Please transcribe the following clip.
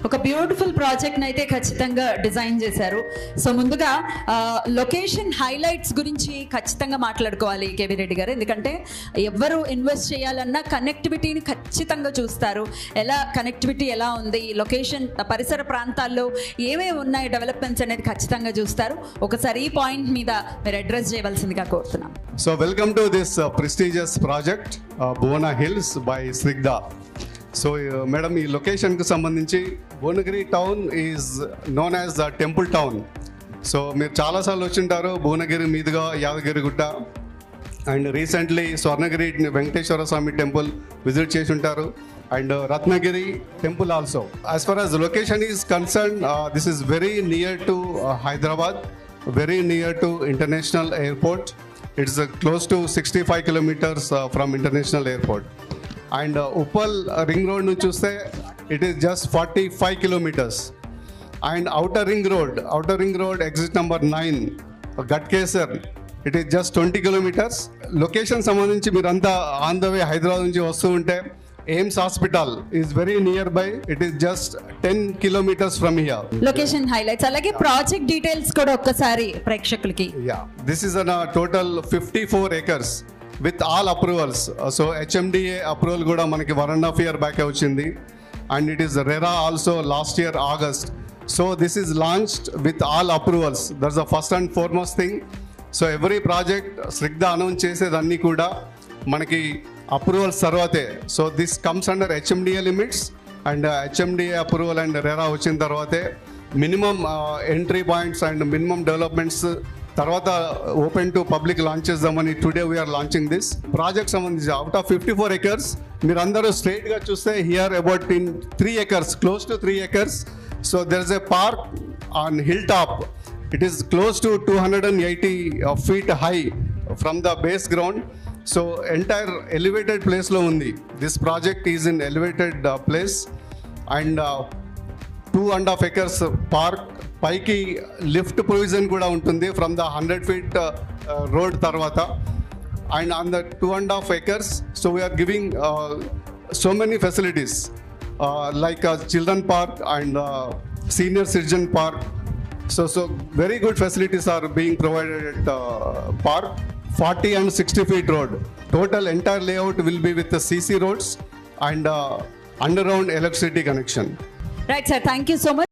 ఒక beautiful project అయితే ఖచ్చితంగా డిజైన్ చేశారు. సో ముందుగా లొకేషన్ హైలైట్స్ గురించి ఖచ్చితంగా మాట్లాడుకోవాలి కేవీ రెడ్డి గారు, ఎందుకంటే ఎవరు ఇన్వెస్ట్ చేయాలన్నా కనెక్టివిటీని ఖచ్చితంగా చూస్తారు. కనెక్టివిటీ ఎలా ఉంది, లొకేషన్ పరిసర ప్రాంతాల్లో ఏమేమి ఉన్నాయి డెవలప్మెంట్స్ అనేది ఖచ్చితంగా చూస్తారు. ఒకసారి ఈ పాయింట్ మీద మీరు అడ్రస్ చేయవలసిందిగా కోరుతున్నాం. So welcome to this prestigious project Bhuwana Hills by Srigda. So madam, ఈ లొకేషన్ కు సంబంధించి Bhuvanagiri town is known as the temple town. So మీరు చాలాసార్లు వచ్చింటారు భువనగిరి మీదుగా Yadagirigutta and recently Swarnagiri Venkateswara Swamy temple visit చేసి ఉంటారు and Ratnagiri temple also. As ఫar as location is concern, this is very near to Hyderabad, very near to international airport. It's close to 65 kilometers from international airport. And Uppal ring road nu chuste, it is just 45 kilometers. And outer ring road exit number 9, Gatkesar, it is just 20 kilometers. Location sambandhinchi meeranta on the way Hyderabad nunchi vastu unte AIIMS hospital is very nearby. It is just 10 kilometers from here. Location highlights అలాగే project details కూడా ఒక్కసారి ప్రేక్షకులకి. Yeah, this is a total 54 acres with all approvals. So HMDA approval kuda manaki 1.5 year back ochindi, and it is RERA also last year August. So this is launched with all approvals. That's the first and foremost thing. So every project Srigda announce చేసేదన్నీ కూడా మనకి approvals తర్వాతే. So this comes under HMDA limits and HMDA approval and RERA వచ్చిన తర్వాతే minimum entry points and minimum developments తర్వాత open to public launch చేద్దామని today we are launching this project. సంబంధించి out of 54 acres మీరు అందరూ స్ట్రైట్గా చూస్తే here about in 3 acres, close to 3 acres. So there is a park on hill top. It is close to 280 feet high from the base ground. So entire elevated ప్లేస్లో ఉంది. This project is in elevated place and 2.5 acres park. పైకి lift provision కూడా ఉంటుంది from the 100 feet road తర్వాత. And on the 2.5 acres, so we are giving so many facilities like a children park and senior citizen park. So very good facilities are being provided at park. 40 and 60 feet road. Total entire layout will be with the CC roads and underground electricity connection. Right sir, thank you so much.